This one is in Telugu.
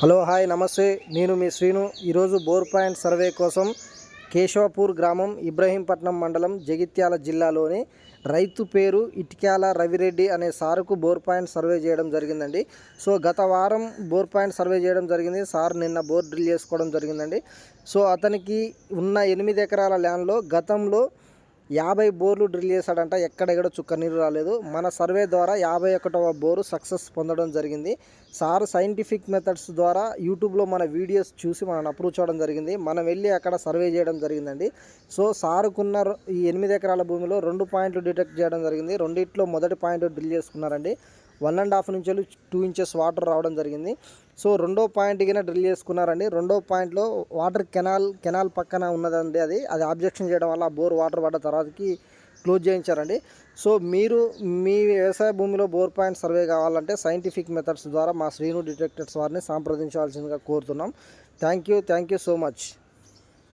హలో హాయ్ నమస్తే, నేను మీ శ్రీను. ఈరోజు బోర్ పాయింట్ సర్వే కోసం కేశవపూర్ గ్రామం, ఇబ్రహీంపట్నం మండలం, జగిత్యాల జిల్లాలోని రైతు పేరు ఇటిక్యాల రవిరెడ్డి అనే సారుకు బోర్ పాయింట్ సర్వే చేయడం జరిగిందండి. సో గత వారం బోర్ పాయింట్ సర్వే చేయడం జరిగింది. సార్ నిన్న బోర్ డ్రిల్ చేసుకోవడం జరిగిందండి. సో అతనికి ఉన్న 8 ఎకరాల ల్యాండ్లో గతంలో 50 బోర్లు డ్రిల్ చేశాడంట. ఎక్కడెక్కడ చుక్క నీరు రాలేదు. మన సర్వే ద్వారా 51వ బోరు సక్సెస్ పొందడం జరిగింది. సార్ సైంటిఫిక్ మెథడ్స్ ద్వారా యూట్యూబ్లో మన వీడియోస్ చూసి మనల్ని అప్రూవ్ చేయడం జరిగింది. మనం వెళ్ళి అక్కడ సర్వే చేయడం జరిగిందండి. సో సారుకున్న ఈ 8 ఎకరాల భూమిలో 2 పాయింట్లు డిటెక్ట్ చేయడం జరిగింది. రెండిట్లో మొదటి పాయింట్ డ్రిల్ చేసుకున్నారండి. 1.5 నుంచి 2 ఇంచెస్ వాటర్ రావడం జరిగింది. సో రెండో పాయింట్ కింద డ్రిల్ చేసుకున్నారండి. రెండో పాయింట్లో వాటర్ కెనాల్ పక్కన ఉన్నదండి. అది ఆబ్జెక్షన్ చేయడం వల్ల ఆ బోర్ వాటర్ పడ్డ తర్వాతకి క్లోజ్ చేయించారండి. సో మీరు మీ వ్యవసాయ భూమిలో బోర్ పాయింట్ సర్వే కావాలంటే సైంటిఫిక్ మెథడ్స్ ద్వారా మా శ్రీను డిటెక్టర్స్ వారిని సంప్రదించాల్సిందిగా కోరుతున్నాం. Thank you so much.